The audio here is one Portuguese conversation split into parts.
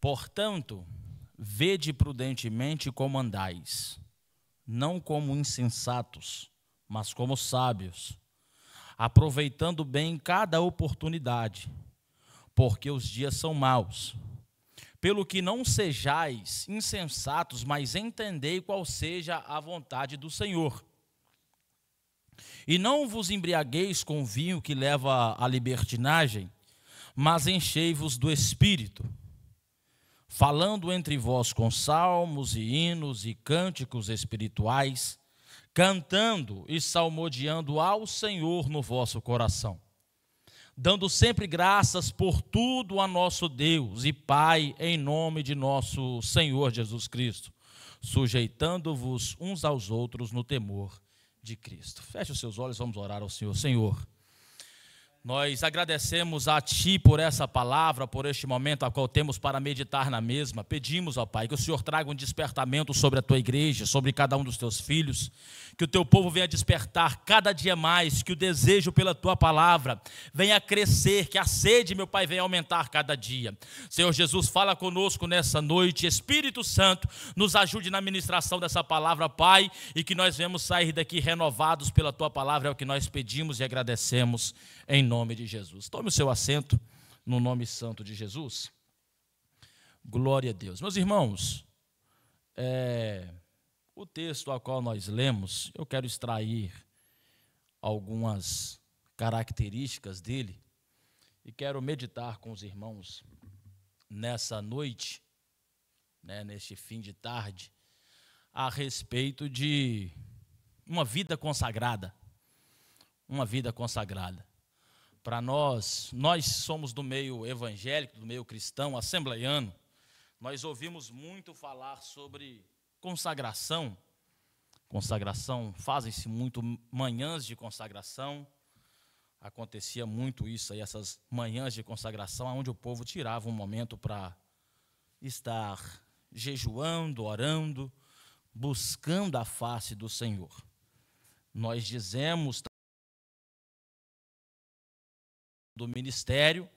Portanto, vede prudentemente como andais, não como insensatos, mas como sábios, aproveitando bem cada oportunidade, porque os dias são maus. Pelo que não sejais insensatos, mas entendei qual seja a vontade do Senhor. E não vos embriagueis com vinho que leva à libertinagem, mas enchei-vos do Espírito, falando entre vós com salmos e hinos e cânticos espirituais, cantando e salmodiando ao Senhor no vosso coração, dando sempre graças por tudo a nosso Deus e Pai, em nome de nosso Senhor Jesus Cristo, sujeitando-vos uns aos outros no temor de Cristo. Feche os seus olhos, vamos orar ao Senhor. Senhor, nós agradecemos a Ti por essa palavra, por este momento a qual temos para meditar na mesma. Pedimos, ó Pai, que o Senhor traga um despertamento sobre a Tua igreja, sobre cada um dos Teus filhos, que o Teu povo venha despertar cada dia mais, que o desejo pela Tua palavra venha crescer, que a sede, meu Pai, venha aumentar cada dia. Senhor Jesus, fala conosco nessa noite. Espírito Santo, nos ajude na ministração dessa palavra, Pai, e que nós venhamos sair daqui renovados pela Tua palavra, é o que nós pedimos e agradecemos em nome de Jesus. Tome o seu assento no nome santo de Jesus. Glória a Deus. Meus irmãos, o texto ao qual nós lemos, eu quero extrair algumas características dele e quero meditar com os irmãos nessa noite, neste fim de tarde, a respeito de uma vida consagrada. Uma vida consagrada. Para nós somos do meio evangélico, do meio cristão, assembleiano, nós ouvimos muito falar sobre consagração. Fazem-se muito manhãs de consagração, acontecia muito isso aí, essas manhãs de consagração, onde o povo tirava um momento para estar jejuando, orando, buscando a face do Senhor. Nós dizemos do ministério,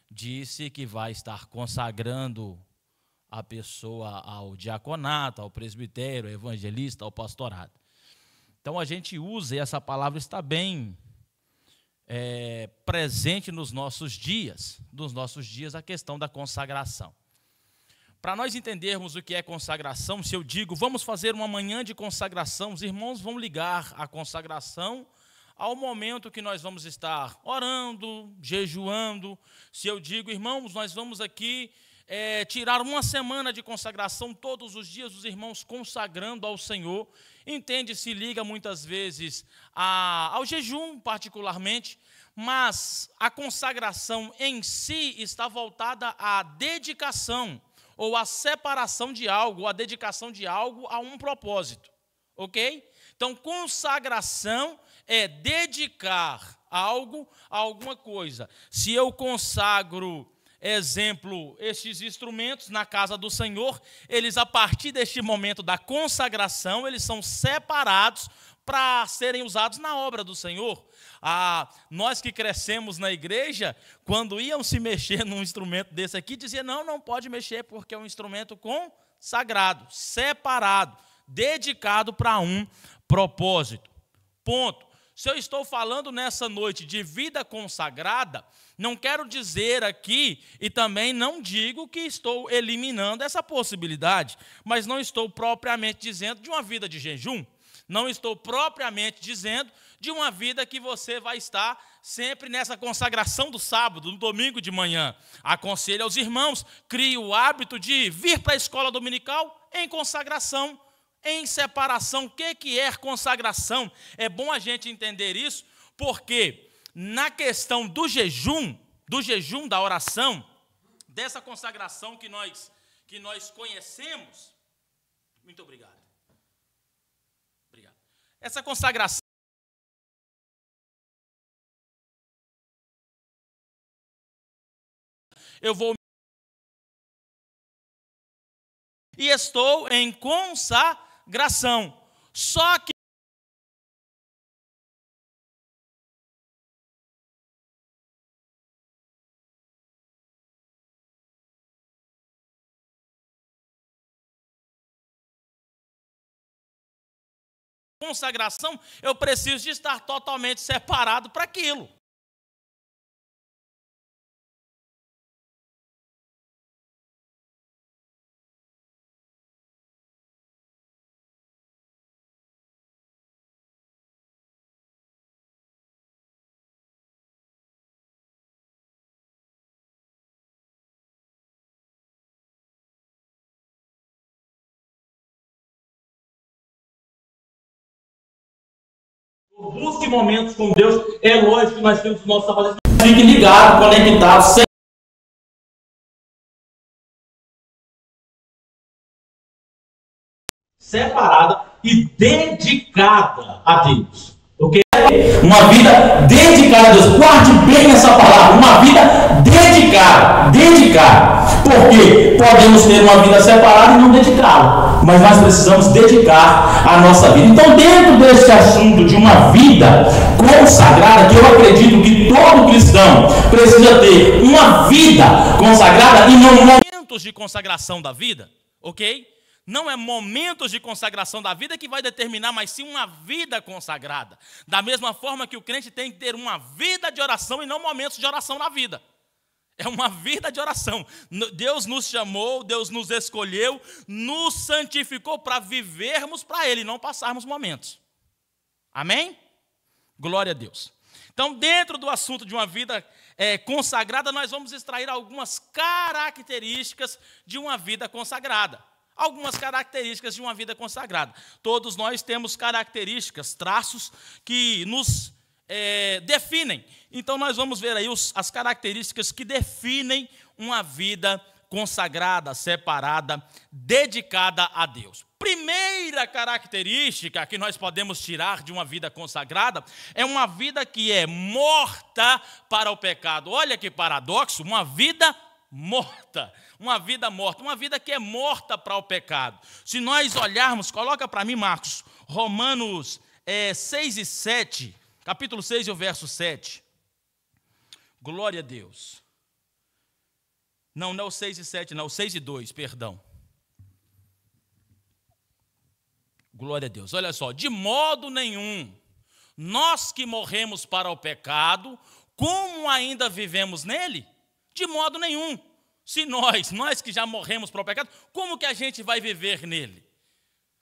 disse que vai estar consagrando a pessoa ao diaconato, ao presbitério, ao evangelista, ao pastorado. Então a gente usa, e essa palavra está bem presente nos nossos dias, a questão da consagração. Para nós entendermos o que é consagração, se eu digo, vamos fazer uma manhã de consagração, os irmãos vão ligar a consagração ao momento que nós vamos estar orando, jejuando. Se eu digo, irmãos, nós vamos aqui tirar uma semana de consagração, todos os dias os irmãos consagrando ao Senhor, se liga muitas vezes ao jejum particularmente, mas a consagração em si está voltada à dedicação, ou à separação de algo, ou à dedicação de algo a um propósito, ok? Então, consagração é dedicar algo a alguma coisa. Se eu consagro, exemplo, estes instrumentos na casa do Senhor, eles, a partir deste momento da consagração, eles são separados para serem usados na obra do Senhor. Nós que crescemos na igreja, quando iam se mexer num instrumento desse aqui, dizia, não pode mexer, porque é um instrumento consagrado, separado, dedicado para um propósito. Ponto. Se eu estou falando nessa noite de vida consagrada, não quero dizer aqui, e também não digo que estou eliminando essa possibilidade, mas não estou propriamente dizendo de uma vida de jejum, não estou propriamente dizendo de uma vida que você vai estar sempre nessa consagração do sábado, no domingo de manhã. Aconselho aos irmãos, crie o hábito de vir para a escola dominical em consagração, em separação. O que é consagração? É bom a gente entender isso, porque na questão do jejum, da oração, dessa consagração que nós conhecemos, muito obrigado. Essa consagração, eu vou e estou em consagração. Só que consagração, eu preciso de estar totalmente separado para aquilo. Busque momentos com Deus. É lógico que nós temos que mostrar para Deus. Fique ligado, conectado, separada e dedicada a Deus. Ok? Uma vida dedicada a Deus. Guarde bem essa palavra. Uma vida dedicada. Dedicada. Porque podemos ter uma vida separada e não dedicá-la. Mas nós precisamos dedicar a nossa vida. Então, dentro deste assunto de uma vida consagrada, que eu acredito que todo cristão precisa ter uma vida consagrada e não momentos de consagração da vida, ok? Não é momentos de consagração da vida que vai determinar, mas sim uma vida consagrada. Da mesma forma que o crente tem que ter uma vida de oração e não momentos de oração na vida. É uma vida de oração. Deus nos chamou, Deus nos escolheu, nos santificou para vivermos para Ele, não passarmos momentos. Amém? Glória a Deus. Então, dentro do assunto de uma vida consagrada, nós vamos extrair algumas características de uma vida consagrada. Algumas características de uma vida consagrada. Todos nós temos características, traços que nos definem. Então, nós vamos ver aí as características que definem uma vida consagrada, separada, dedicada a Deus. Primeira característica que nós podemos tirar de uma vida consagrada é uma vida que é morta para o pecado. Olha que paradoxo, uma vida morta. Uma vida morta, uma vida que é morta para o pecado. Se nós olharmos, coloca para mim, Marcos, Romanos 6 e 7, capítulo 6 e o verso 7. Glória a Deus. Não é o 6 e 7, não, o 6 e 2, perdão. Glória a Deus. Olha só, de modo nenhum, nós que morremos para o pecado, como ainda vivemos nele? De modo nenhum. Se nós que já morremos para o pecado, como que a gente vai viver nele?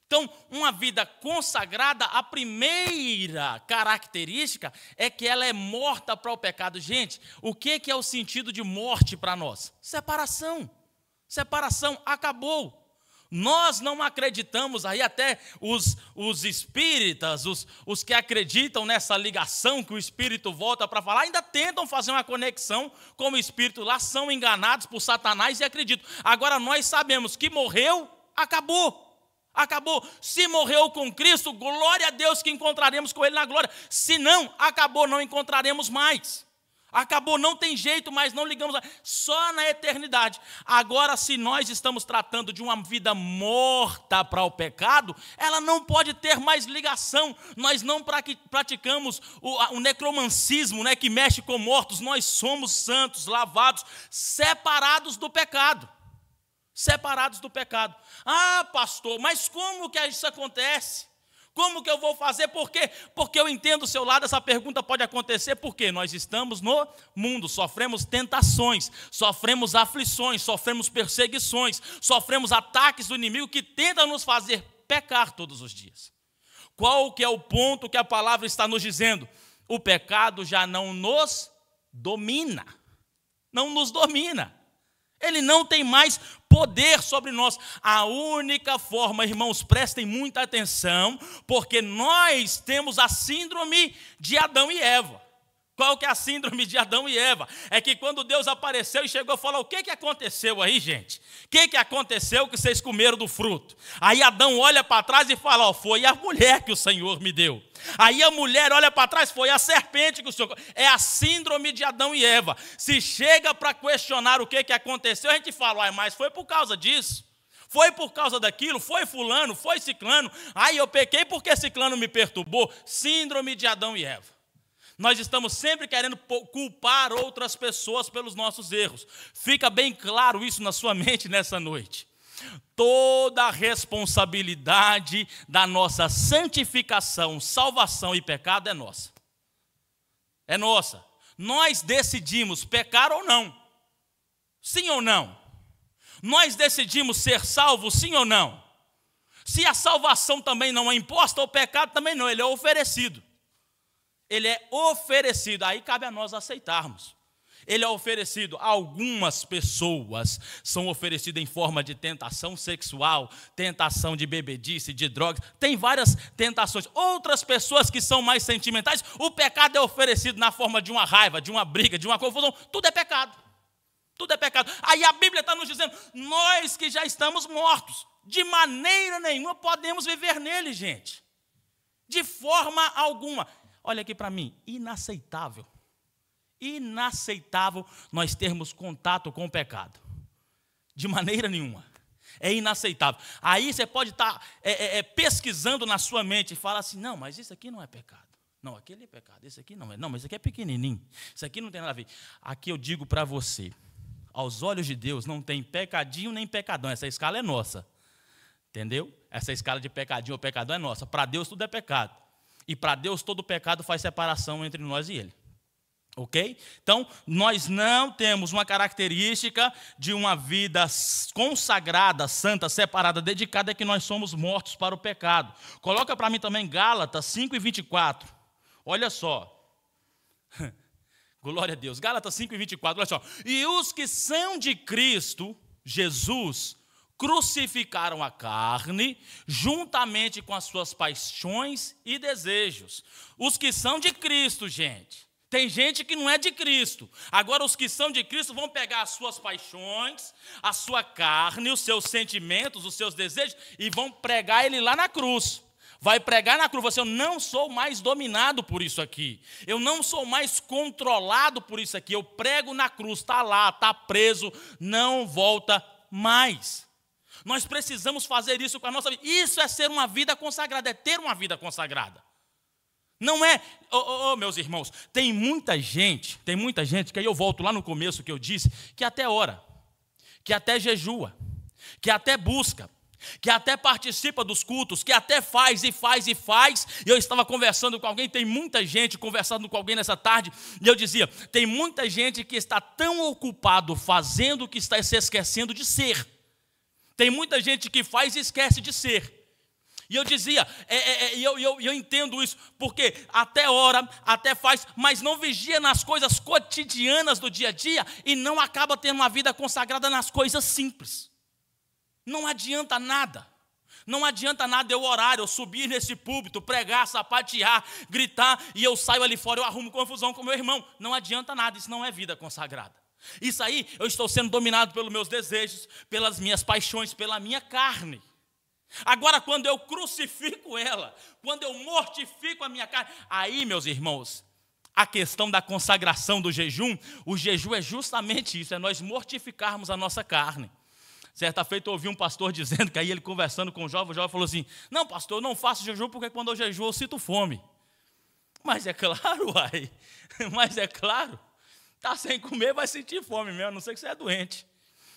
Então, uma vida consagrada, a primeira característica é que ela é morta para o pecado. Gente, o que é o sentido de morte para nós? Separação. Separação, acabou. Nós não acreditamos, aí até os espíritas, os que acreditam nessa ligação que o Espírito volta para falar, ainda tentam fazer uma conexão com o Espírito lá, são enganados por Satanás e acreditam. Agora nós sabemos que morreu, acabou. Acabou. Se morreu com Cristo, glória a Deus que encontraremos com Ele na glória. Se não, acabou, não encontraremos mais. Acabou, não tem jeito, mas não ligamos, só na eternidade. Agora, se nós estamos tratando de uma vida morta para o pecado, ela não pode ter mais ligação. Nós não praticamos o necromancismo, né, que mexe com mortos. Nós somos santos, lavados, separados do pecado. Separados do pecado. Ah, pastor, mas como que isso acontece? Como que eu vou fazer? Por quê? Porque eu entendo o seu lado, essa pergunta pode acontecer porque nós estamos no mundo, sofremos tentações, sofremos aflições, sofremos perseguições, sofremos ataques do inimigo que tenta nos fazer pecar todos os dias. Qual que é o ponto que a palavra está nos dizendo? O pecado já não nos domina. Não nos domina. Ele não tem mais poder sobre nós. A única forma, irmãos, prestem muita atenção, porque nós temos a síndrome de Adão e Eva. Qual que é a síndrome de Adão e Eva? É que quando Deus apareceu e chegou e falou, o que aconteceu aí, gente? O que aconteceu que vocês comeram do fruto? Aí Adão olha para trás e fala, ó, foi a mulher que o Senhor me deu. Aí a mulher olha para trás, foi a serpente que o Senhor... É a síndrome de Adão e Eva. Se chega para questionar o que aconteceu, a gente fala, mas foi por causa disso. Foi por causa daquilo, foi fulano, foi ciclano. Aí eu pequei porque ciclano me perturbou. Síndrome de Adão e Eva. Nós estamos sempre querendo culpar outras pessoas pelos nossos erros. Fica bem claro isso na sua mente nessa noite. Toda a responsabilidade da nossa santificação, salvação e pecado é nossa. É nossa. Nós decidimos pecar ou não. Sim ou não? Nós decidimos ser salvos, sim ou não? Se a salvação também não é imposta, o pecado também não, ele é oferecido. Ele é oferecido, aí cabe a nós aceitarmos. Ele é oferecido a algumas pessoas, são oferecidas em forma de tentação sexual, tentação de bebedice, de drogas, tem várias tentações. Outras pessoas que são mais sentimentais, o pecado é oferecido na forma de uma raiva, de uma briga, de uma confusão, tudo é pecado. Tudo é pecado. Aí a Bíblia está nos dizendo, nós que já estamos mortos, de maneira nenhuma podemos viver nele, gente. De forma alguma. Olha aqui para mim, inaceitável. Inaceitável nós termos contato com o pecado. De maneira nenhuma. É inaceitável. Aí você pode estar pesquisando na sua mente e falar assim, não, mas isso aqui não é pecado. Não, aquele é pecado, esse aqui não é. Não, mas isso aqui é pequenininho. Isso aqui não tem nada a ver. Aqui eu digo para você, aos olhos de Deus não tem pecadinho nem pecadão. Essa escala é nossa. Entendeu? Essa escala de pecadinho ou pecadão é nossa. Para Deus tudo é pecado. E para Deus todo pecado faz separação entre nós e Ele. Ok? Então, nós não temos uma característica de uma vida consagrada, santa, separada, dedicada, é que nós somos mortos para o pecado. Coloca para mim também Gálatas 5:24. Olha só. Glória a Deus. Gálatas 5:24, olha só. E os que são de Cristo, Jesus, crucificaram a carne, juntamente com as suas paixões e desejos. Os que são de Cristo, gente. Tem gente que não é de Cristo. Agora, os que são de Cristo vão pegar as suas paixões, a sua carne, os seus sentimentos, os seus desejos, e vão pregar ele lá na cruz. Vai pregar na cruz. Você, eu não sou mais dominado por isso aqui. Eu não sou mais controlado por isso aqui. Eu prego na cruz, está lá, está preso, não volta mais. Nós precisamos fazer isso com a nossa vida. Isso é ser uma vida consagrada, é ter uma vida consagrada. Não é, meus irmãos, tem muita gente, que aí eu volto lá no começo que eu disse, que até ora, que até jejua, que até busca, que até participa dos cultos, que até faz. E eu estava conversando com alguém, tem muita gente conversando com alguém nessa tarde, e eu dizia, tem muita gente que está tão ocupado fazendo que está se esquecendo de ser. Tem muita gente que faz e esquece de ser. E eu dizia, eu entendo isso, porque até ora, até faz, mas não vigia nas coisas cotidianas do dia a dia e não acaba tendo uma vida consagrada nas coisas simples. Não adianta nada. Não adianta nada eu orar, eu subir nesse púlpito, pregar, sapatear, gritar, e eu saio ali fora, eu arrumo confusão com meu irmão. Não adianta nada, isso não é vida consagrada. Isso aí, eu estou sendo dominado pelos meus desejos, pelas minhas paixões, pela minha carne. Agora, quando eu crucifico ela, quando eu mortifico a minha carne, aí, meus irmãos, a questão da consagração do jejum, o jejum é justamente isso, é nós mortificarmos a nossa carne. Certa feita eu ouvi um pastor dizendo, que aí ele conversando com o jovem falou assim, não, pastor, eu não faço jejum porque quando eu jejuo eu sinto fome. Mas é claro, uai, mas é claro, tá sem comer vai sentir fome mesmo, a não ser que você é doente.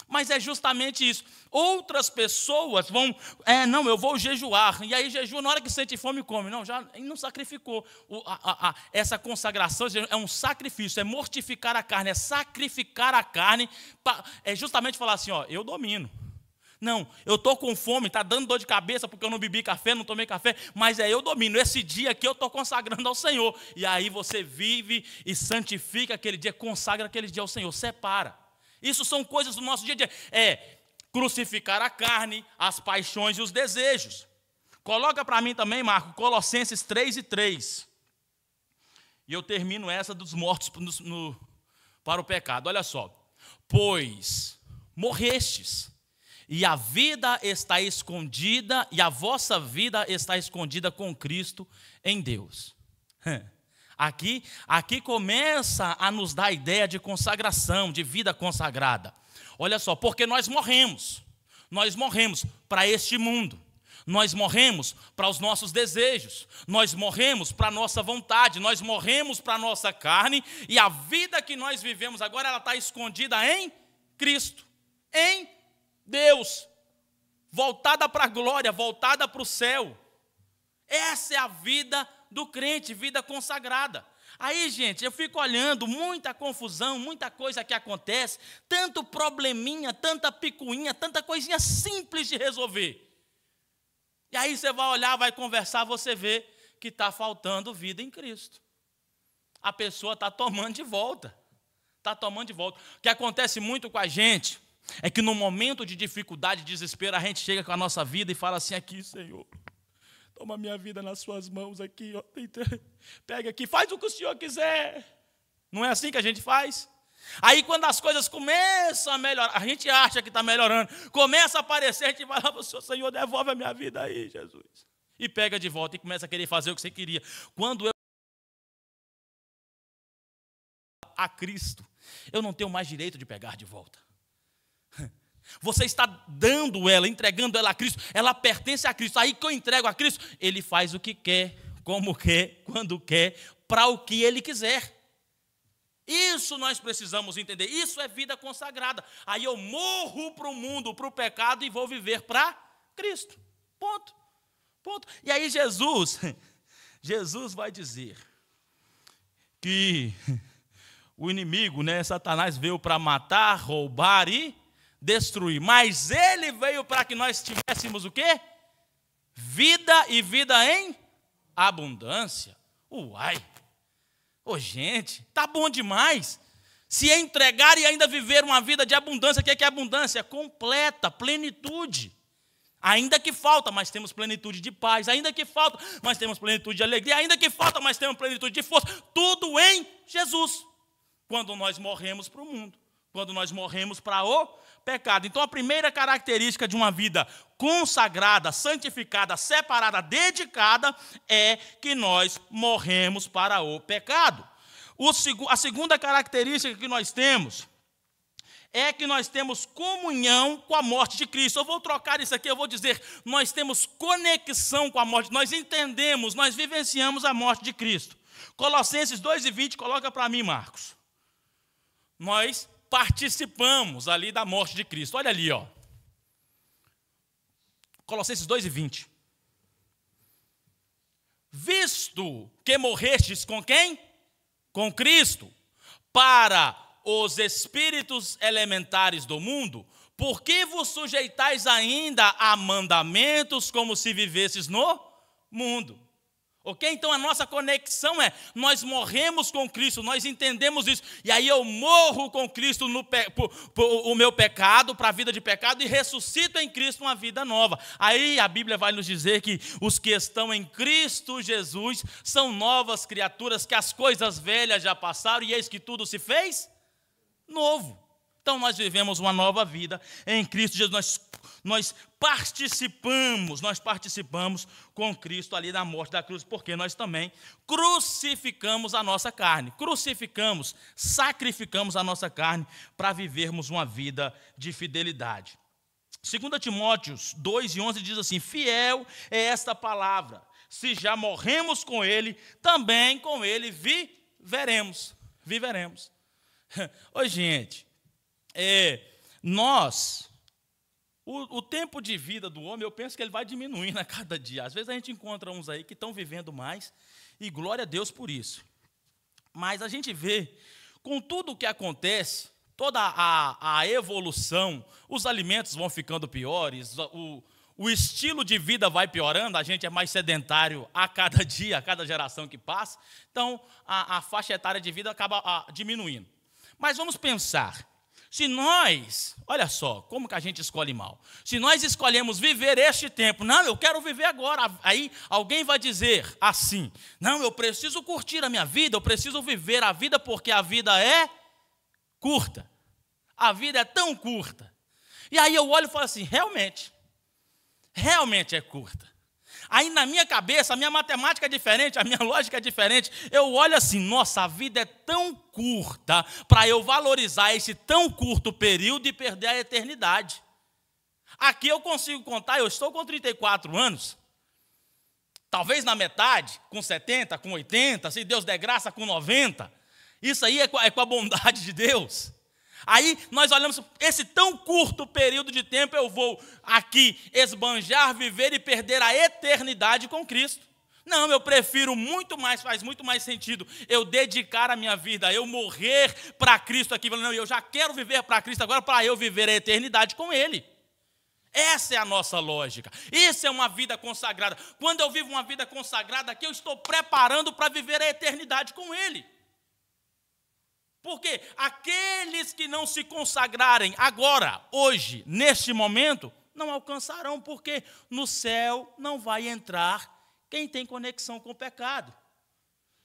Mas é justamente isso. Outras pessoas vão, não, eu vou jejuar. E aí jejua, na hora que sente fome, come. Não, já não sacrificou. Essa consagração é um sacrifício, é mortificar a carne, é sacrificar a carne. É justamente falar assim, ó, eu domino. Não, eu estou com fome, está dando dor de cabeça porque eu não bebi café, não tomei café, mas eu domino. Esse dia aqui eu estou consagrando ao Senhor. E aí você vive e santifica aquele dia, consagra aquele dia ao Senhor, separa. Isso são coisas do nosso dia a dia. É crucificar a carne, as paixões e os desejos. Coloca para mim também, Marco, Colossenses 3:3. E eu termino essa dos mortos para o pecado. Olha só. Pois morrestes, e a vida está escondida, e a vossa vida está escondida com Cristo em Deus. Aqui começa a nos dar a ideia de consagração, de vida consagrada. Olha só, porque nós morremos para este mundo, nós morremos para os nossos desejos, nós morremos para a nossa vontade, nós morremos para a nossa carne, e a vida que nós vivemos agora, ela está escondida em Cristo, em Deus. voltada para a glória, voltada para o céu. Essa é a vida do crente, vida consagrada. Aí, gente, eu fico olhando, muita confusão, muita coisa que acontece, tanto probleminha, tanta picuinha, tanta coisinha simples de resolver. E aí você vai olhar, vai conversar, você vê que está faltando vida em Cristo. A pessoa está tomando de volta. Está tomando de volta. O que acontece muito com a gente é que no momento de dificuldade, desespero, a gente chega com a nossa vida e fala assim, aqui, Senhor, toma minha vida nas suas mãos aqui, ó. Pega aqui, faz o que o Senhor quiser. Não é assim que a gente faz? Aí quando as coisas começam a melhorar, a gente acha que está melhorando, começa a aparecer, a gente vai lá para o Senhor, Senhor, devolve a minha vida aí, Jesus. E pega de volta e começa a querer fazer o que você queria. Quando eu a Cristo, eu não tenho mais direito de pegar de volta. Você está dando ela, entregando ela a Cristo, ela pertence a Cristo. Aí que eu entrego a Cristo, Ele faz o que quer, como quer, quando quer, para o que Ele quiser. Isso nós precisamos entender, isso é vida consagrada. Aí eu morro para o mundo, para o pecado e vou viver para Cristo. Ponto. Ponto. E aí Jesus vai dizer que o inimigo, Satanás veio para matar, roubar e destruir. Mas ele veio para que nós tivéssemos o quê? Vida e vida em abundância. Uai! Ô gente, tá bom demais. Se entregar e ainda viver uma vida de abundância, o que é abundância? Completa, plenitude. Ainda que falta, mas temos plenitude de paz. Ainda que falta, mas temos plenitude de alegria. Ainda que falta, mas temos plenitude de força. Tudo em Jesus. Quando nós morremos para o mundo. Quando nós morremos para o pecado. Então, a primeira característica de uma vida consagrada, santificada, separada, dedicada, é que nós morremos para o pecado. A segunda característica que nós temos é que nós temos comunhão com a morte de Cristo. Eu vou trocar isso aqui, eu vou dizer, nós temos conexão com a morte, nós entendemos, nós vivenciamos a morte de Cristo. Colossenses 2:20, coloca para mim, Marcos. Nós participamos ali da morte de Cristo. Olha ali, ó. Colossenses 2:20. Visto que morrestes com quem? Com Cristo, para os espíritos elementares do mundo, por que vos sujeitais ainda a mandamentos como se vivesses no mundo? Ok? Então a nossa conexão é, nós morremos com Cristo, nós entendemos isso, e aí eu morro com Cristo o meu pecado, para a vida de pecado, e ressuscito em Cristo uma vida nova. Aí a Bíblia vai nos dizer que os que estão em Cristo Jesus são novas criaturas, que as coisas velhas já passaram, e eis que tudo se fez novo. Então nós vivemos uma nova vida em Cristo Jesus, nós participamos com Cristo ali na morte da cruz, porque nós também crucificamos a nossa carne, sacrificamos a nossa carne para vivermos uma vida de fidelidade. 2 Timóteo 2:11 diz assim, fiel é esta palavra, se já morremos com ele, também com ele viveremos. Oi, gente, o tempo de vida do homem, eu penso que ele vai diminuindo a cada dia. Às vezes a gente encontra uns aí que estão vivendo mais, e glória a Deus por isso. Mas a gente vê, com tudo o que acontece, toda a evolução, os alimentos vão ficando piores, o estilo de vida vai piorando, a gente é mais sedentário a cada dia, a cada geração que passa, então a faixa etária de vida acaba diminuindo. Mas vamos pensar, se nós, olha só, como que a gente escolhe mal. Se nós escolhemos viver este tempo, não, eu quero viver agora. Aí alguém vai dizer assim, não, eu preciso curtir a minha vida, eu preciso viver a vida porque a vida é curta. A vida é tão curta. E aí eu olho e falo assim, realmente é curta. Aí na minha cabeça, a minha matemática é diferente, a minha lógica é diferente. Eu olho assim, nossa, a vida é tão curta para eu valorizar esse tão curto período e perder a eternidade. Aqui eu consigo contar, eu estou com 34 anos, talvez na metade, com 70, com 80, se Deus der graça, com 90. Isso aí é com a bondade de Deus. Aí nós olhamos, esse tão curto período de tempo eu vou aqui esbanjar, viver e perder a eternidade com Cristo. Não, eu prefiro muito mais, faz muito mais sentido eu dedicar a minha vida, eu morrer para Cristo aqui. Não, eu já quero viver para Cristo agora para eu viver a eternidade com Ele. Essa é a nossa lógica. Isso é uma vida consagrada. Quando eu vivo uma vida consagrada aqui, eu estou preparando para viver a eternidade com Ele. Porque aqueles que não se consagrarem agora, hoje, neste momento, não alcançarão, porque no céu não vai entrar quem tem conexão com o pecado.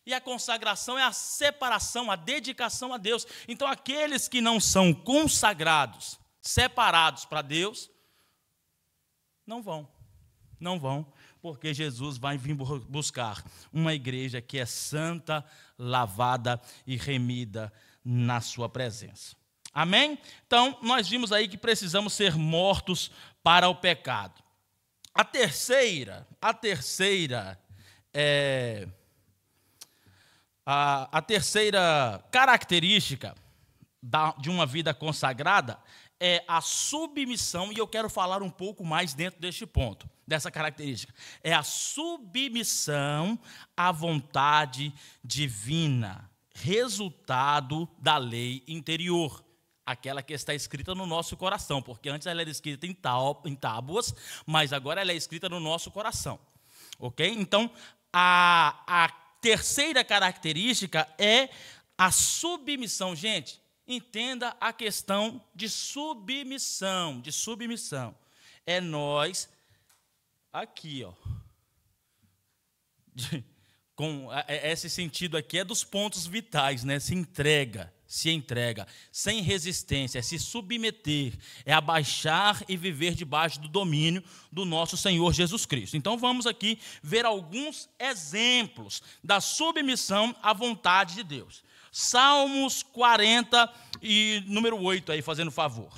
E a consagração é a separação, a dedicação a Deus. Então, aqueles que não são consagrados, separados para Deus, não vão, porque Jesus vai vir buscar uma igreja que é santa, lavada e remida na sua presença. Amém? Então, nós vimos aí que precisamos ser mortos para o pecado. A terceira característica de uma vida consagrada é a submissão, e eu quero falar um pouco mais dentro deste ponto, dessa característica. É a submissão à vontade divina, resultado da lei interior, aquela que está escrita no nosso coração, porque antes ela era escrita em tábuas, mas agora ela é escrita no nosso coração. Ok? Então, a terceira característica é a submissão. Gente, entenda a questão de submissão. É nós, aqui, ó, com esse sentido aqui é dos pontos vitais, né? Se entrega, sem resistência, é se submeter, é abaixar e viver debaixo do domínio do nosso Senhor Jesus Cristo. Então vamos aqui ver alguns exemplos da submissão à vontade de Deus. Salmos 40 e número 8 aí, fazendo favor.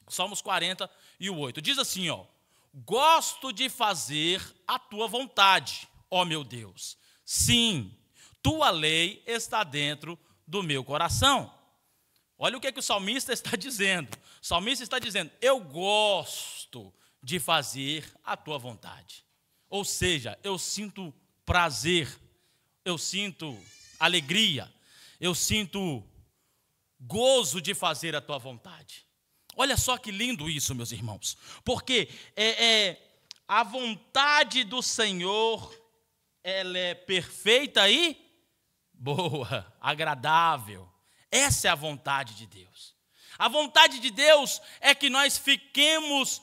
Salmos 40 e o 8. Diz assim, ó: gosto de fazer a tua vontade, ó meu Deus. Sim, tua lei está dentro do meu coração. Olha o que o salmista está dizendo. O salmista está dizendo: eu gosto de fazer a tua vontade. Ou seja, eu sinto prazer, eu sinto alegria, eu sinto gozo de fazer a tua vontade. Olha só que lindo isso, meus irmãos. Porque a vontade do Senhor, ela é perfeita e boa, agradável. Essa é a vontade de Deus. A vontade de Deus é que nós fiquemos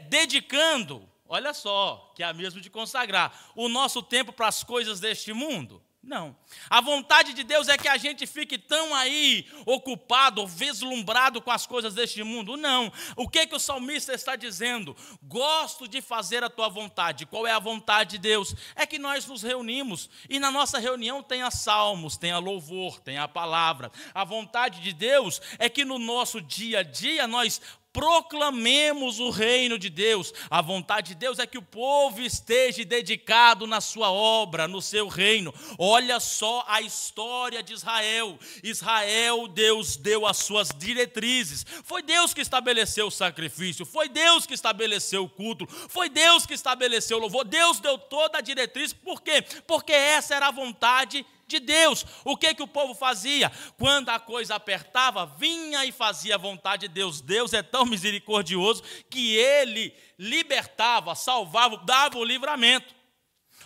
dedicando, olha só, que é a mesma de consagrar, o nosso tempo para as coisas deste mundo. Não. A vontade de Deus é que a gente fique tão aí ocupado, vislumbrado com as coisas deste mundo. Não. O que o salmista está dizendo? Gosto de fazer a tua vontade. Qual é a vontade de Deus? É que nós nos reunimos e na nossa reunião tenha salmos, tenha louvor, tenha a palavra. A vontade de Deus é que no nosso dia a dia nós proclamemos o reino de Deus. A vontade de Deus é que o povo esteja dedicado na sua obra, no seu reino. Olha só a história de Israel. Israel, Deus deu as suas diretrizes. Foi Deus que estabeleceu o sacrifício, foi Deus que estabeleceu o culto, foi Deus que estabeleceu o louvor. Deus deu toda a diretriz. Por quê? Porque essa era a vontade de Deus. O que o povo fazia? Quando a coisa apertava, vinha e fazia a vontade de Deus. Deus é tão misericordioso que Ele libertava, salvava, dava o livramento.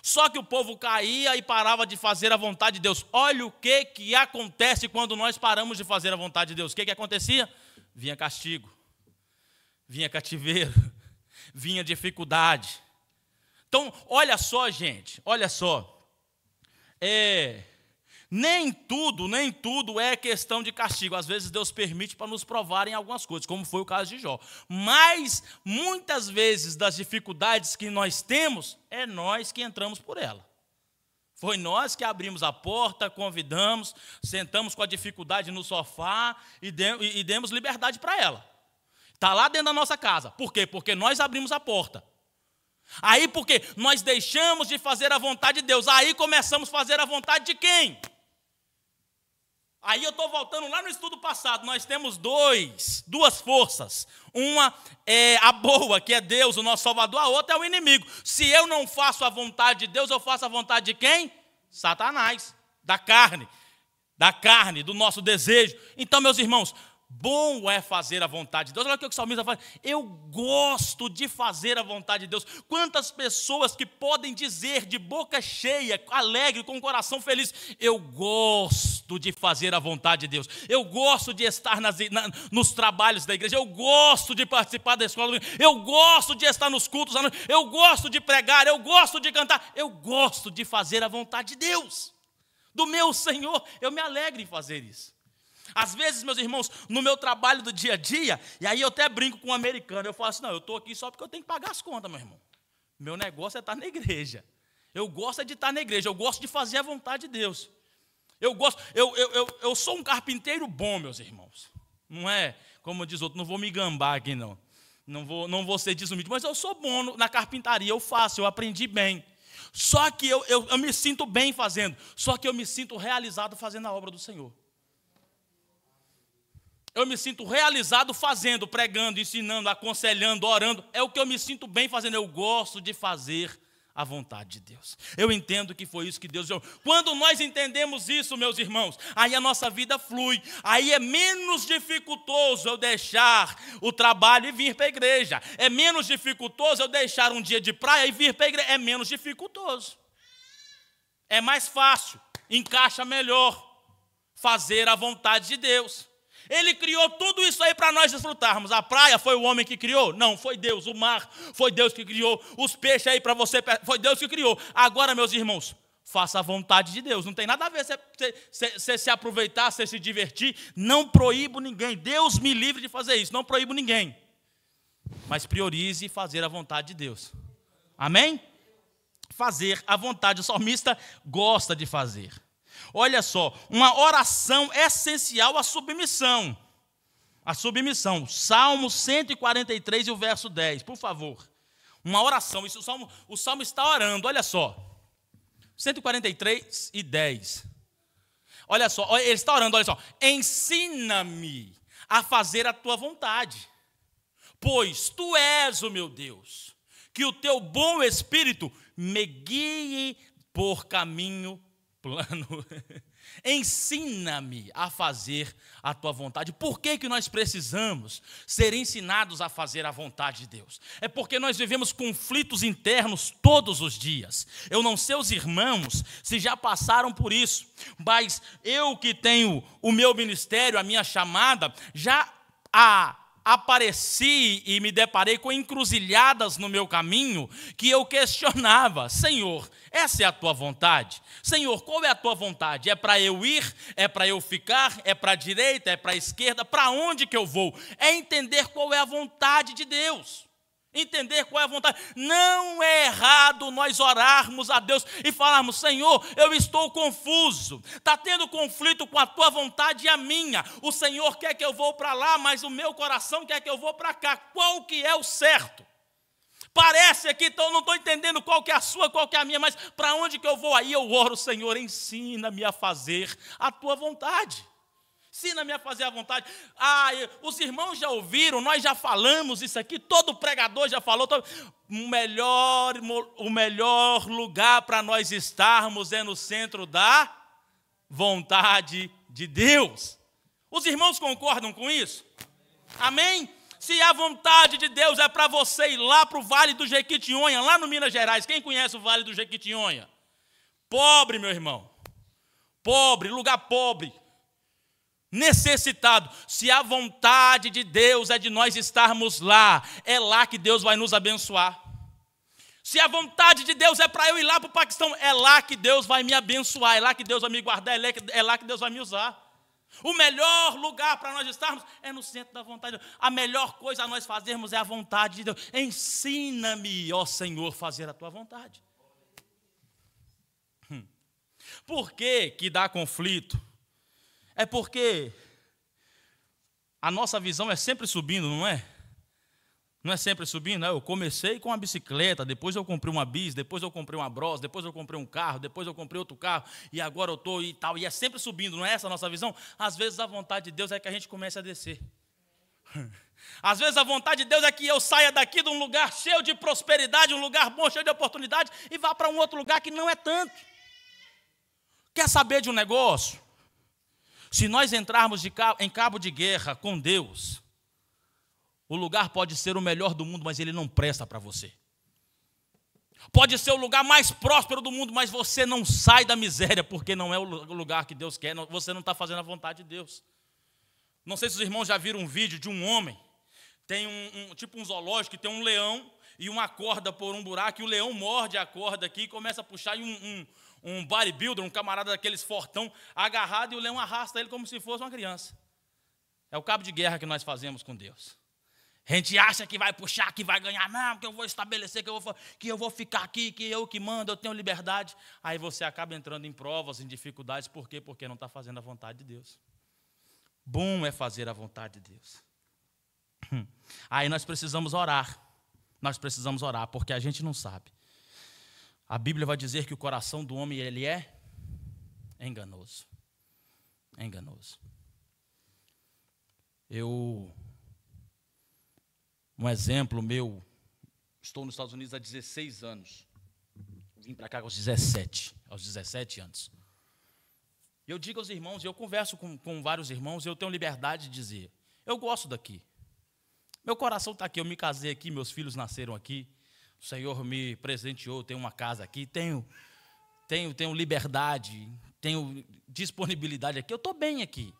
Só que o povo caía e parava de fazer a vontade de Deus. Olha o que acontece quando nós paramos de fazer a vontade de Deus. O que acontecia? Vinha castigo, vinha cativeiro, vinha dificuldade. Então, olha só, gente, olha só. Nem tudo é questão de castigo. Às vezes Deus permite para nos provarem algumas coisas, como foi o caso de Jó. Mas, muitas vezes, das dificuldades que nós temos, é nós que entramos por ela. Foi nós que abrimos a porta, convidamos, sentamos com a dificuldade no sofá e demos liberdade para ela. Está lá dentro da nossa casa. Por quê? Porque nós abrimos a porta. Aí porque nós deixamos de fazer a vontade de Deus, aí começamos a fazer a vontade de quem? Aí eu estou voltando lá no estudo passado, nós temos duas forças. Uma é a boa, que é Deus, o nosso Salvador, a outra é o inimigo. Se eu não faço a vontade de Deus, eu faço a vontade de quem? Satanás, da carne, do nosso desejo. Então, meus irmãos, bom é fazer a vontade de Deus. Olha o que o salmista fala. Eu gosto de fazer a vontade de Deus. Quantas pessoas que podem dizer de boca cheia, alegre, com o coração feliz, eu gosto de fazer a vontade de Deus. Eu gosto de estar nos trabalhos da igreja. Eu gosto de participar da escola. Eu gosto de estar nos cultos. Eu gosto de pregar. Eu gosto de cantar. Eu gosto de fazer a vontade de Deus. Do meu Senhor, eu me alegro em fazer isso. Às vezes, meus irmãos, no meu trabalho do dia a dia, e aí eu até brinco com um americano, eu falo assim, não, eu estou aqui só porque eu tenho que pagar as contas, meu irmão. Meu negócio é estar na igreja. Eu gosto de estar na igreja, eu gosto de fazer a vontade de Deus. Eu sou um carpinteiro bom, meus irmãos. Não é, como diz outro, não vou me gambar aqui, não. Não vou ser desumilde, mas eu sou bom na carpintaria, eu faço, eu aprendi bem. Só que eu me sinto bem fazendo, só que eu me sinto realizado fazendo a obra do Senhor. Eu me sinto realizado fazendo, pregando, ensinando, aconselhando, orando. É o que eu me sinto bem fazendo. Eu gosto de fazer a vontade de Deus. Eu entendo que foi isso que Deus deu. Quando nós entendemos isso, meus irmãos, aí a nossa vida flui. Aí é menos dificultoso eu deixar o trabalho e vir para a igreja. É menos dificultoso eu deixar um dia de praia e vir para a igreja. É menos dificultoso. É mais fácil, encaixa melhor fazer a vontade de Deus. Ele criou tudo isso aí para nós desfrutarmos. A praia foi o homem que criou? Não, foi Deus. O mar foi Deus que criou. Os peixes aí para você, foi Deus que criou. Agora, meus irmãos, faça a vontade de Deus. Não tem nada a ver você se aproveitar, você se divertir. Não proíbo ninguém. Deus me livre de fazer isso. Não proíbo ninguém. Mas priorize fazer a vontade de Deus. Amém? Fazer a vontade. O salmista gosta de fazer. Olha só, uma oração essencial à submissão. A submissão. Salmo 143 e o verso 10, por favor. Uma oração, isso o salmo está orando, olha só. 143 e 10. Olha só, ele está orando, olha só. Ensina-me a fazer a tua vontade, pois tu és o meu Deus. Que o teu bom espírito me guie por caminho plano. Ensina-me a fazer a tua vontade. Por que nós precisamos ser ensinados a fazer a vontade de Deus? É porque nós vivemos conflitos internos todos os dias. Eu não sei os irmãos se já passaram por isso, mas eu que tenho o meu ministério, a minha chamada, já apareci e me deparei com encruzilhadas no meu caminho que eu questionava: Senhor, essa é a tua vontade? Senhor, qual é a tua vontade? É para eu ir? É para eu ficar? É para a direita? É para a esquerda? Para onde que eu vou? É entender qual é a vontade de Deus. Entender qual é a vontade. Não é errado nós orarmos a Deus e falarmos: Senhor, eu estou confuso, está tendo conflito com a tua vontade e a minha. O Senhor quer que eu vou para lá, mas o meu coração quer que eu vou para cá. Qual que é o certo? Parece aqui, então eu não estou entendendo qual que é a sua, qual que é a minha, mas para onde que eu vou? Aí eu oro: Senhor, ensina-me a fazer a tua vontade. Ensina-me a fazer a vontade. Os irmãos já ouviram, nós já falamos isso aqui, todo pregador já falou. O melhor lugar para nós estarmos é no centro da vontade de Deus. Os irmãos concordam com isso? Amém? Se a vontade de Deus é para você ir lá para o Vale do Jequitinhonha, lá no Minas Gerais, quem conhece o Vale do Jequitinhonha? Pobre, meu irmão. Pobre, lugar pobre. Necessitado. Se a vontade de Deus é de nós estarmos lá, é lá que Deus vai nos abençoar. Se a vontade de Deus é para eu ir lá para o Paquistão, é lá que Deus vai me abençoar, é lá que Deus vai me guardar, é lá que Deus vai me usar. O melhor lugar para nós estarmos é no centro da vontade de Deus. A melhor coisa a nós fazermos é a vontade de Deus. Ensina-me, ó Senhor, fazer a tua vontade. Por que dá conflito? É porque a nossa visão é sempre subindo, não é? Não é sempre subindo, não. Eu comecei com uma bicicleta, depois eu comprei uma bis, depois eu comprei uma Bros, depois eu comprei um carro, depois eu comprei outro carro, e agora eu estou e tal. E é sempre subindo, não é essa a nossa visão? Às vezes a vontade de Deus é que a gente comece a descer. Às vezes a vontade de Deus é que eu saia daqui de um lugar cheio de prosperidade, um lugar bom, cheio de oportunidade, e vá para um outro lugar que não é tanto. Quer saber de um negócio? Se nós entrarmos em cabo de guerra com Deus, o lugar pode ser o melhor do mundo, mas ele não presta para você. Pode ser o lugar mais próspero do mundo, mas você não sai da miséria, porque não é o lugar que Deus quer, você não está fazendo a vontade de Deus. Não sei se os irmãos já viram um vídeo de um homem, tem tipo um zoológico, que tem um leão e uma corda por um buraco, e o leão morde a corda aqui e começa a puxar, e um bodybuilder, um camarada daqueles fortão, agarrado, e o leão arrasta ele como se fosse uma criança. É o cabo de guerra que nós fazemos com Deus. A gente acha que vai puxar, que vai ganhar, não, que eu vou estabelecer, que eu vou ficar aqui, que eu que mando, eu tenho liberdade. Aí você acaba entrando em provas, em dificuldades. Por quê? Porque não está fazendo a vontade de Deus. Bom é fazer a vontade de Deus. Aí nós precisamos orar. Nós precisamos orar, porque a gente não sabe. A Bíblia vai dizer que o coração do homem, ele é enganoso. É enganoso. Um exemplo meu, estou nos Estados Unidos há 16 anos. Vim para cá aos 17 anos. Eu digo aos irmãos, eu converso com vários irmãos, eu tenho liberdade de dizer, eu gosto daqui. Meu coração está aqui, eu me casei aqui, meus filhos nasceram aqui, o Senhor me presenteou, tenho uma casa aqui, tenho liberdade, tenho disponibilidade aqui, eu estou bem aqui.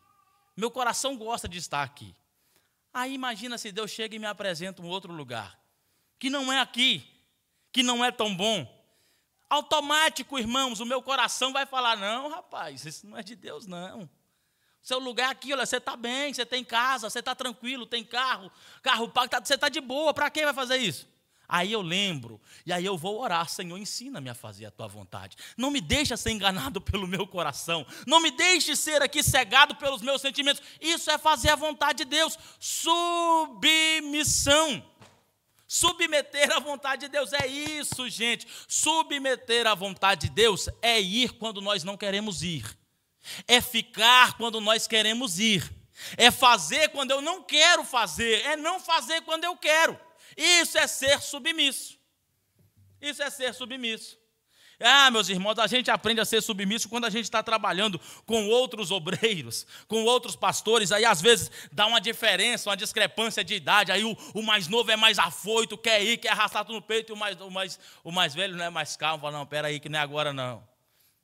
Meu coração gosta de estar aqui. Aí imagina se Deus chega e me apresenta um outro lugar, que não é aqui, que não é tão bom. Automático, irmãos, o meu coração vai falar, não, rapaz, isso não é de Deus, não. Seu lugar aqui, olha, você está bem, você tem casa, você está tranquilo, tem carro pago, você está de boa, para quem vai fazer isso? Aí eu lembro, e aí eu vou orar, Senhor, ensina-me a fazer a tua vontade. Não me deixa ser enganado pelo meu coração. Não me deixe ser aqui cegado pelos meus sentimentos. Isso é fazer a vontade de Deus. Submissão. Submeter à vontade de Deus é isso, gente. Submeter à vontade de Deus é ir quando nós não queremos ir. É ficar quando nós queremos ir. É fazer quando eu não quero fazer. É não fazer quando eu quero. Isso é ser submisso. Isso é ser submisso. Ah, meus irmãos, a gente aprende a ser submisso quando a gente está trabalhando com outros obreiros, com outros pastores. Aí, às vezes, dá uma diferença, uma discrepância de idade. Aí, o mais novo é mais afoito, quer ir, quer arrastar tudo no peito. E o mais velho não é mais calmo. Fala, não, peraí, que não é agora, não.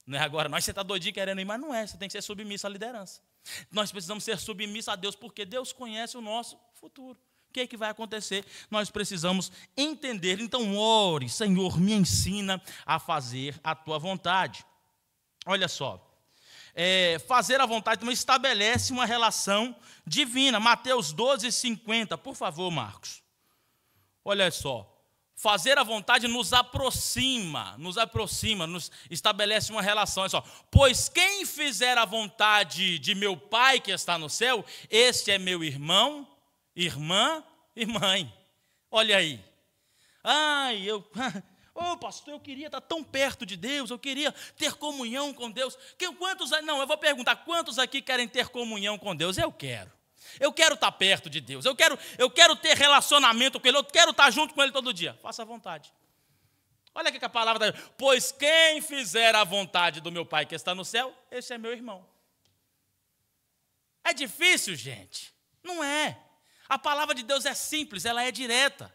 Não é agora, não. Aí você está doidinho querendo ir, mas não é. Você tem que ser submisso à liderança. Nós precisamos ser submissos a Deus, porque Deus conhece o nosso futuro. O que vai acontecer? Nós precisamos entender. Então, ore, Senhor, me ensina a fazer a tua vontade. Olha só, fazer a vontade também estabelece uma relação divina. Mateus 12:50, por favor, Marcos. Olha só, fazer a vontade nos aproxima, nos estabelece uma relação. Olha só, pois quem fizer a vontade de meu Pai que está no céu, este é meu irmão, irmã e mãe. Olha aí. Pastor, eu queria estar tão perto de Deus, eu queria ter comunhão com Deus. Eu vou perguntar, quantos aqui querem ter comunhão com Deus? Eu quero estar perto de Deus, eu quero ter relacionamento com Ele, eu quero estar junto com Ele todo dia. Faça a vontade. Olha aqui que a palavra está, pois quem fizer a vontade do meu Pai que está no céu, esse é meu irmão. É difícil, gente? Não é. A palavra de Deus é simples, ela é direta.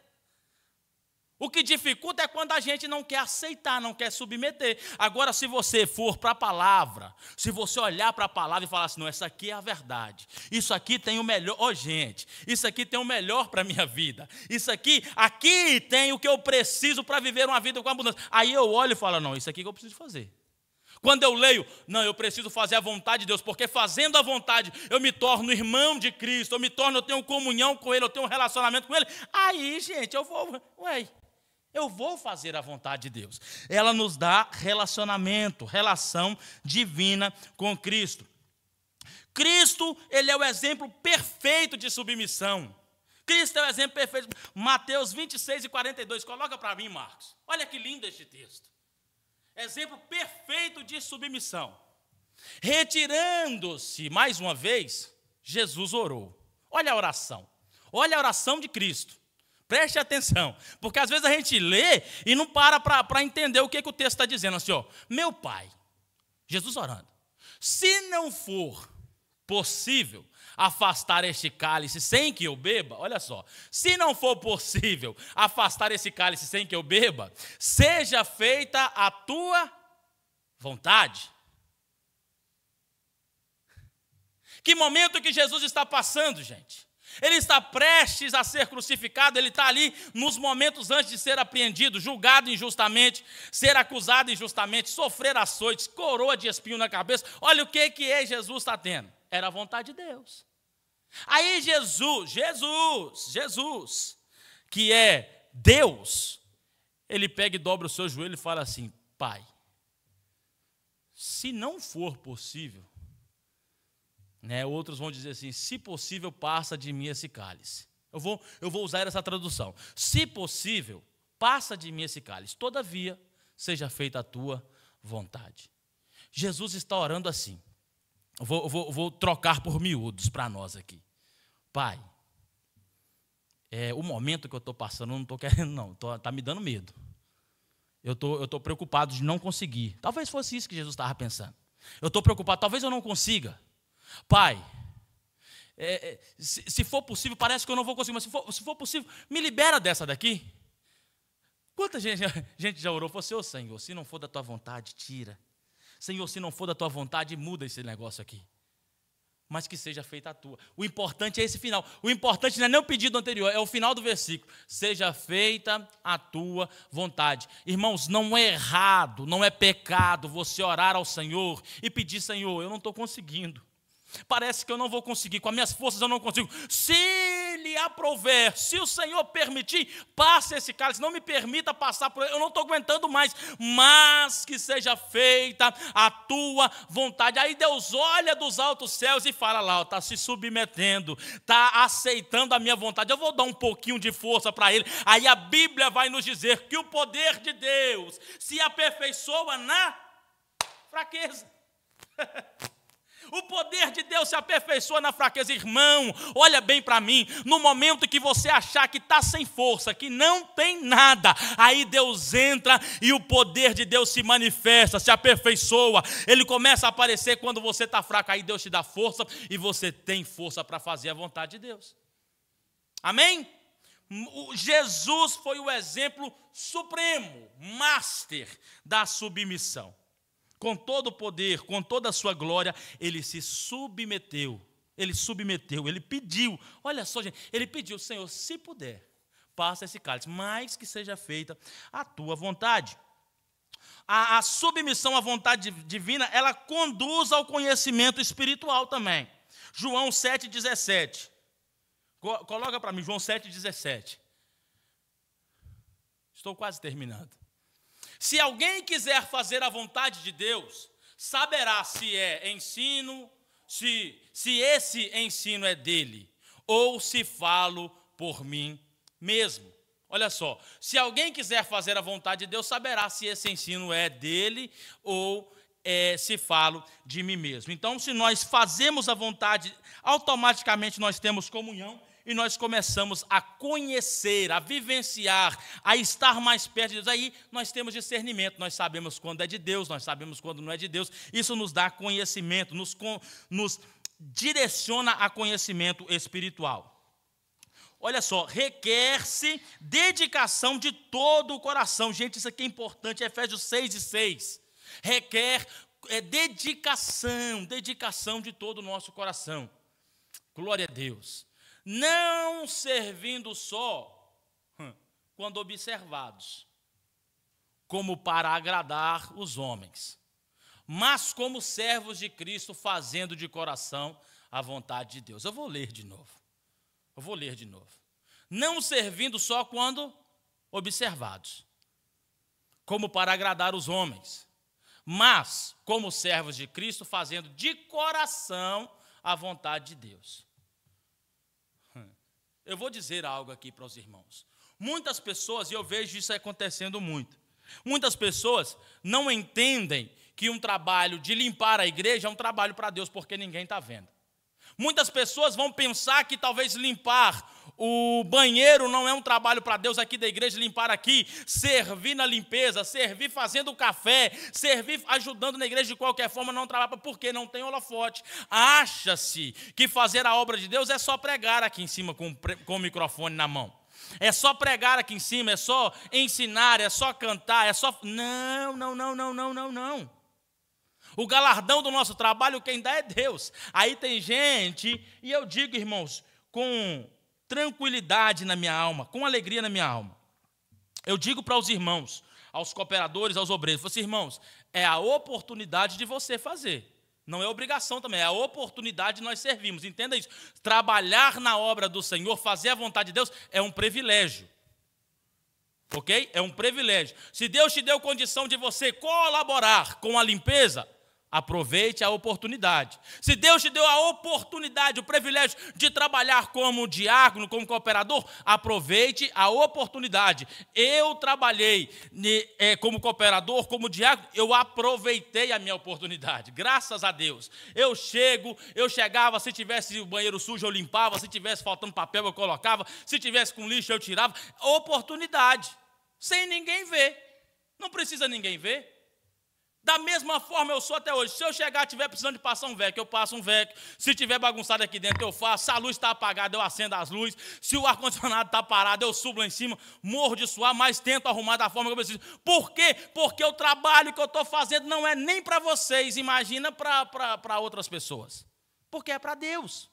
O que dificulta é quando a gente não quer aceitar, não quer submeter. Agora, se você for para a palavra, se você olhar para a palavra e falar assim, não, essa aqui é a verdade, isso aqui tem o melhor, gente, isso aqui tem o melhor para a minha vida, isso aqui tem o que eu preciso para viver uma vida com abundância. Aí eu olho e falo, não, isso aqui que eu preciso fazer. Quando eu leio, não, eu preciso fazer a vontade de Deus, porque fazendo a vontade, eu me torno irmão de Cristo, eu tenho comunhão com Ele, eu tenho um relacionamento com Ele. Aí, gente, eu vou fazer a vontade de Deus. Ela nos dá relação divina com Cristo. Cristo, Ele é o exemplo perfeito de submissão. Cristo é o exemplo perfeito. Mateus 26 e 42. Coloca para mim, Marcos. Olha que lindo este texto. Exemplo perfeito de submissão. Retirando-se, mais uma vez, Jesus orou. Olha a oração. Olha a oração de Cristo. Preste atenção. Porque às vezes a gente lê e não para entender o que o texto está dizendo. Assim, ó, meu Pai, Jesus orando, se não for possível afastar este cálice sem que eu beba, olha só, se não for possível afastar esse cálice sem que eu beba, seja feita a tua vontade. Que momento que Jesus está passando, gente? Ele está prestes a ser crucificado, ele está ali nos momentos antes de ser apreendido, julgado injustamente, ser acusado injustamente, sofrer açoites, coroa de espinho na cabeça. Olha o que Jesus está tendo. Era a vontade de Deus. Aí Jesus, que é Deus, ele pega e dobra o seu joelho e fala assim: Pai, se não for possível, outros vão dizer assim, se possível, passa de mim esse cálice. Eu vou usar essa tradução. Se possível, passa de mim esse cálice. Todavia, seja feita a tua vontade. Jesus está orando assim. Eu vou trocar por miúdos para nós aqui. Pai, o momento que eu estou passando, eu não estou querendo não, está me dando medo. Eu estou preocupado de não conseguir. Talvez fosse isso que Jesus estava pensando. Eu estou preocupado, talvez eu não consiga. Pai, se for possível, parece que eu não vou conseguir, mas se for possível, me libera dessa daqui. Quanta gente já orou? Falou assim: Senhor, se não for da tua vontade, tira. Senhor, se não for da tua vontade, muda esse negócio aqui. Mas que seja feita a tua. O importante é esse final. O importante não é nem o pedido anterior, é o final do versículo. Seja feita a tua vontade. Irmãos, não é errado, não é pecado você orar ao Senhor e pedir: Senhor, eu não estou conseguindo. Parece que eu não vou conseguir, com as minhas forças eu não consigo. Se lhe aprouver, se o Senhor permitir, passe esse cálice, não me permita passar por ele, eu não estou aguentando mais, mas que seja feita a tua vontade. Aí Deus olha dos altos céus e fala lá, está se submetendo, está aceitando a minha vontade, eu vou dar um pouquinho de força para ele. Aí a Bíblia vai nos dizer que o poder de Deus se aperfeiçoa na fraqueza. O poder de Deus se aperfeiçoa na fraqueza. Irmão, olha bem para mim, no momento que você achar que está sem força, que não tem nada, aí Deus entra e o poder de Deus se manifesta, se aperfeiçoa, ele começa a aparecer quando você está fraco, aí Deus te dá força e você tem força para fazer a vontade de Deus. Amém? Jesus foi o exemplo supremo, master da submissão. Com todo o poder, com toda a sua glória, ele se submeteu. Ele pediu. Olha só, gente, ele pediu: Senhor, se puder, passa esse cálice, mas que seja feita a tua vontade. A submissão à vontade divina, ela conduz ao conhecimento espiritual também. João 7,17. Coloca para mim, João 7,17. Estou quase terminando. Se alguém quiser fazer a vontade de Deus, saberá se é ensino, se esse ensino é dele, ou se falo por mim mesmo. Olha só, se alguém quiser fazer a vontade de Deus, saberá se esse ensino é dele, ou se falo de mim mesmo. Então, se nós fazemos a vontade, automaticamente nós temos comunhão, e nós começamos a conhecer, a vivenciar, a estar mais perto de Deus. Aí nós temos discernimento, nós sabemos quando é de Deus, nós sabemos quando não é de Deus. Isso nos dá conhecimento, nos direciona a conhecimento espiritual. Olha só, requer-se dedicação de todo o coração. Gente, isso aqui é importante, Efésios 6:6. Requer dedicação de todo o nosso coração. Glória a Deus. Não servindo só quando observados, como para agradar os homens, mas como servos de Cristo, fazendo de coração a vontade de Deus. Eu vou ler de novo. Não servindo só quando observados, como para agradar os homens, mas como servos de Cristo, fazendo de coração a vontade de Deus. eu vou dizer algo aqui para os irmãos. Muitas pessoas, e eu vejo isso acontecendo muito, muitas pessoas não entendem que um trabalho de limpar a igreja é um trabalho para Deus, porque ninguém está vendo. Muitas pessoas vão pensar que talvez limpar o banheiro não é um trabalho para Deus aqui da igreja, limpar aqui, servir na limpeza, servir fazendo café, servir ajudando na igreja de qualquer forma, não é um trabalho porque não tem holofote. Acha-se que fazer a obra de Deus é só pregar aqui em cima com o microfone na mão. É só pregar aqui em cima, é só ensinar, é só cantar, é só... Não. O galardão do nosso trabalho, quem dá é Deus. Aí tem gente, e eu digo, irmãos, com tranquilidade na minha alma, com alegria na minha alma. Eu digo para os irmãos, aos cooperadores, aos obreiros, assim, irmãos, é a oportunidade de você fazer. Não é obrigação também, é a oportunidade de nós servirmos. Entenda isso. Trabalhar na obra do Senhor, fazer a vontade de Deus, é um privilégio. Ok? É um privilégio. Se Deus te deu condição de você colaborar com a limpeza, aproveite a oportunidade. Se Deus te deu a oportunidade, o privilégio de trabalhar como diácono, como cooperador, aproveite a oportunidade. Eu trabalhei como cooperador, como diácono, eu aproveitei a minha oportunidade, graças a Deus. Eu chegava, se tivesse o banheiro sujo eu limpava, se tivesse faltando papel eu colocava, se tivesse com lixo eu tirava. Oportunidade, sem ninguém ver. Não precisa ninguém ver. Da mesma forma eu sou até hoje. Se eu chegar e estiver precisando de passar um VEC, eu passo um VEC. Se estiver bagunçado aqui dentro, eu faço. Se a luz está apagada, eu acendo as luzes. Se o ar-condicionado está parado, eu subo lá em cima. Morro de suar, mas tento arrumar da forma que eu preciso. Por quê? Porque o trabalho que eu estou fazendo não é nem para vocês, imagina para outras pessoas. Porque é para Deus.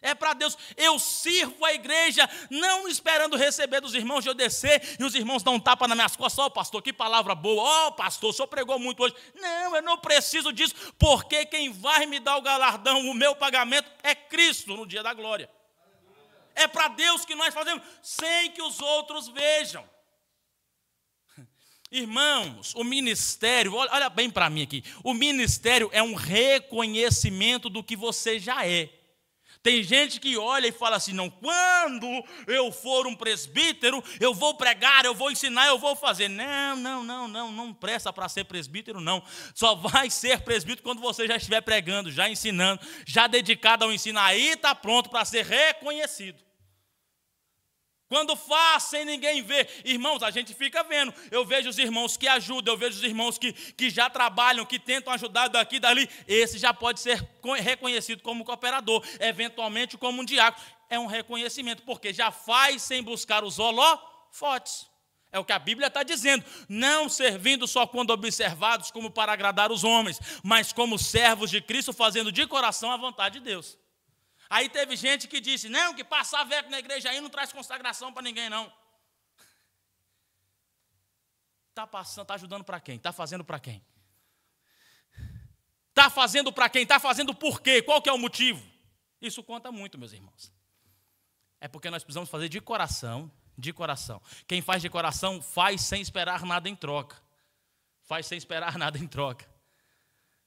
É para Deus. Eu sirvo a igreja não esperando receber dos irmãos de eu descer e os irmãos dão um tapa nas minhas costas. Ó, pastor, que palavra boa. Ó, pastor, o senhor pregou muito hoje. Não, eu não preciso disso, porque quem vai me dar o galardão, o meu pagamento, é Cristo no dia da glória. É para Deus que nós fazemos, sem que os outros vejam. Irmãos, o ministério, olha bem para mim aqui, o ministério é um reconhecimento do que você já é. Tem gente que olha e fala assim, não, quando eu for um presbítero, eu vou pregar, eu vou ensinar, eu vou fazer. Não presta para ser presbítero, não. Só vai ser presbítero quando você já estiver pregando, já ensinando, já dedicado ao ensino. Aí está pronto para ser reconhecido. Quando faz sem ninguém ver, irmãos, a gente fica vendo. Eu vejo os irmãos que ajudam, eu vejo os irmãos que já trabalham, que tentam ajudar daqui e dali. Esse já pode ser reconhecido como cooperador, eventualmente como um diácono. É um reconhecimento, porque já faz sem buscar os holofotes. É o que a Bíblia está dizendo. Não servindo só quando observados como para agradar os homens, mas como servos de Cristo, fazendo de coração a vontade de Deus. Aí teve gente que disse, não, que passar veco na igreja aí não traz consagração para ninguém, não. Está passando, está ajudando para quem? Está fazendo para quem? Está fazendo para quem? Está fazendo por quê? Qual que é o motivo? Isso conta muito, meus irmãos. É porque nós precisamos fazer de coração, de coração. Quem faz de coração, faz sem esperar nada em troca. Faz sem esperar nada em troca.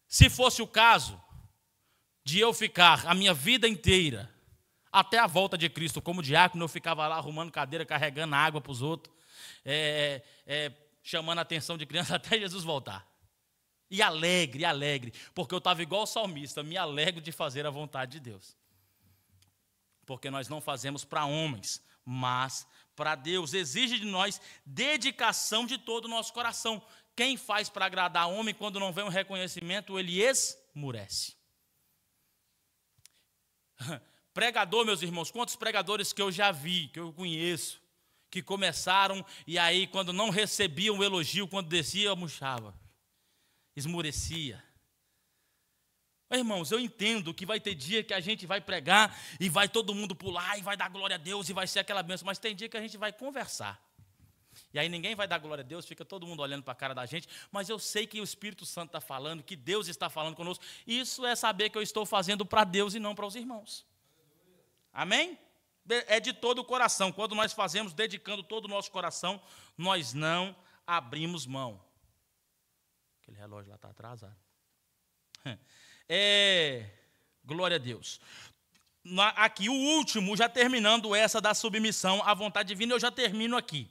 Se fosse o caso de eu ficar a minha vida inteira, até a volta de Cristo, como diácono, eu ficava lá arrumando cadeira, carregando água para os outros, chamando a atenção de criança até Jesus voltar. E alegre, porque eu estava igual o salmista, me alegro de fazer a vontade de Deus. Porque nós não fazemos para homens, mas para Deus. Exige de nós dedicação de todo o nosso coração. Quem faz para agradar homem, quando não vê um reconhecimento, ele esmurece. Pregador, meus irmãos, quantos pregadores que eu já vi, que eu conheço, que começaram e aí quando não recebiam o elogio, quando descia, murchava, esmurecia. Irmãos, eu entendo que vai ter dia que a gente vai pregar e vai todo mundo pular e vai dar glória a Deus e vai ser aquela bênção, mas tem dia que a gente vai conversar. E aí ninguém vai dar glória a Deus, fica todo mundo olhando para a cara da gente, mas eu sei que o Espírito Santo está falando, que Deus está falando conosco. Isso é saber que eu estou fazendo para Deus e não para os irmãos. Amém? É de todo o coração. Quando nós fazemos, dedicando todo o nosso coração, nós não abrimos mão. Aquele relógio lá está atrasado. Glória a Deus. aqui o último, já terminando essa da submissão à vontade divina, eu já termino aqui.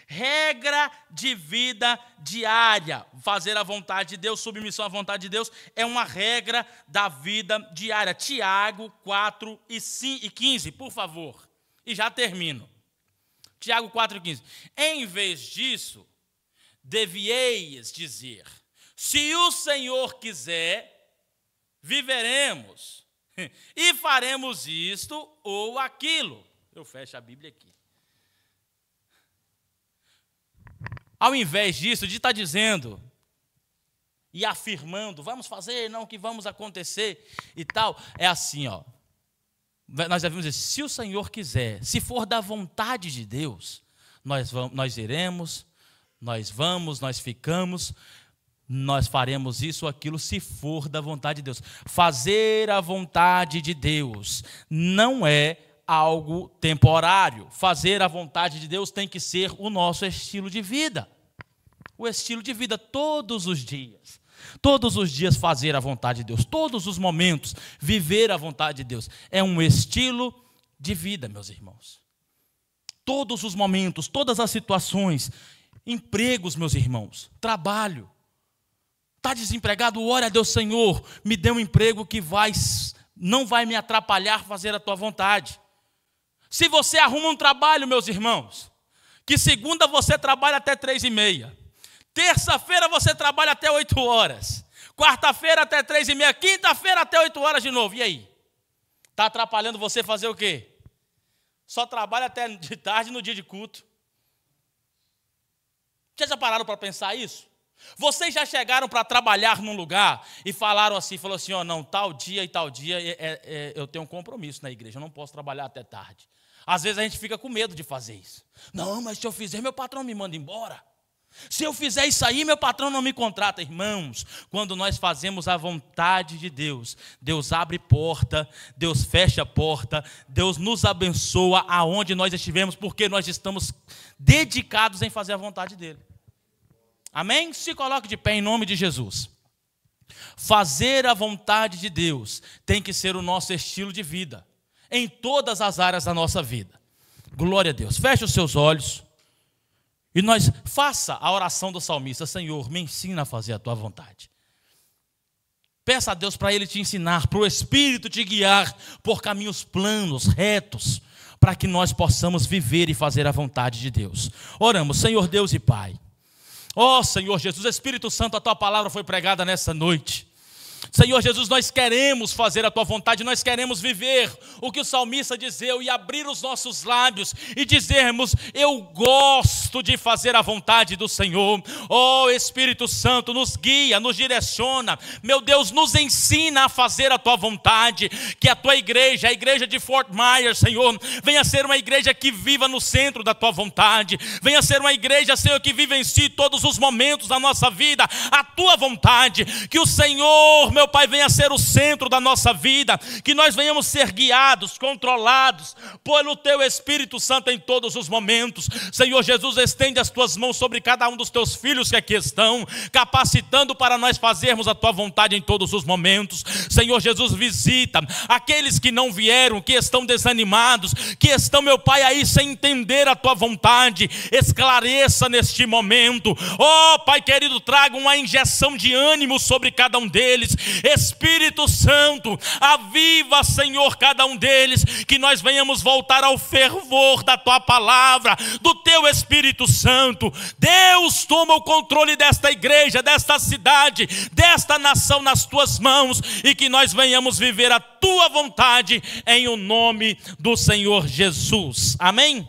Regra de vida diária. Fazer a vontade de Deus, submissão à vontade de Deus, é uma regra da vida diária. Tiago 4 e 15, por favor. E já termino. Tiago 4 e 15. Em vez disso, devieis dizer: se o Senhor quiser, viveremos e faremos isto ou aquilo. Eu fecho a Bíblia aqui. Ao invés disso, de estar dizendo e afirmando, vamos fazer, não, que vamos acontecer e tal, é assim, ó. Nós devemos dizer, se o Senhor quiser, se for da vontade de Deus, nós iremos, nós vamos, nós ficamos, nós faremos isso ou aquilo, se for da vontade de Deus. Fazer a vontade de Deus não é algo temporário. Fazer a vontade de Deus tem que ser o nosso estilo de vida. O estilo de vida todos os dias. Todos os dias fazer a vontade de Deus. Todos os momentos viver a vontade de Deus. É um estilo de vida, meus irmãos. Todos os momentos, todas as situações. Empregos, meus irmãos. Trabalho. Está desempregado? Ore a Deus, Senhor, me dê um emprego que não vai me atrapalhar fazer a tua vontade. Se você arruma um trabalho, meus irmãos, que segunda você trabalha até 3h30, terça-feira você trabalha até 8 horas, quarta-feira até 3h30, quinta-feira até 8 horas de novo, e aí? Está atrapalhando você fazer o quê? Só trabalha até de tarde no dia de culto. Vocês já pararam para pensar isso? Vocês já chegaram para trabalhar num lugar e falaram assim, ó, não, tal dia e tal dia eu tenho um compromisso na igreja, eu não posso trabalhar até tarde. Às vezes a gente fica com medo de fazer isso. Não, mas se eu fizer, meu patrão me manda embora. Se eu fizer isso aí, meu patrão não me contrata. Irmãos, quando nós fazemos a vontade de Deus, Deus abre porta, Deus fecha porta, Deus nos abençoa aonde nós estivermos, porque nós estamos dedicados em fazer a vontade dele. Amém? Se coloque de pé em nome de Jesus. Fazer a vontade de Deus tem que ser o nosso estilo de vida, em todas as áreas da nossa vida. Glória a Deus. Feche os seus olhos e nós faça a oração do salmista. Senhor, me ensina a fazer a tua vontade. Peça a Deus para Ele te ensinar, para o Espírito te guiar por caminhos planos, retos, para que nós possamos viver e fazer a vontade de Deus. Oramos, Senhor Deus e Pai. Ó Senhor Jesus, Espírito Santo, a tua palavra foi pregada nessa noite. Senhor Jesus, nós queremos fazer a tua vontade, nós queremos viver o que o salmista dizeu e abrir os nossos lábios e dizermos: eu gosto de fazer a vontade do Senhor. Ó Espírito Santo, nos guia, nos direciona, meu Deus, nos ensina a fazer a tua vontade. Que a tua igreja, a igreja de Fort Myers, Senhor, venha ser uma igreja que viva no centro da tua vontade, venha ser uma igreja, Senhor, que vive em si todos os momentos da nossa vida a tua vontade. Que o Senhor, meu Pai, venha ser o centro da nossa vida, que nós venhamos ser guiados, controlados pelo teu Espírito Santo em todos os momentos. Senhor Jesus, estende as tuas mãos sobre cada um dos teus filhos que aqui estão, capacitando para nós fazermos a tua vontade em todos os momentos. Senhor Jesus, visita aqueles que não vieram, que estão desanimados, que estão, meu Pai, aí sem entender a tua vontade. Esclareça neste momento. Ó Pai querido, traga uma injeção de ânimo sobre cada um deles. Espírito Santo, aviva, Senhor, cada um deles, que nós venhamos voltar ao fervor da tua palavra, do teu Espírito Santo. Deus, toma o controle desta igreja, desta cidade, desta nação nas tuas mãos, e que nós venhamos viver a tua vontade em o nome do Senhor Jesus. Amém?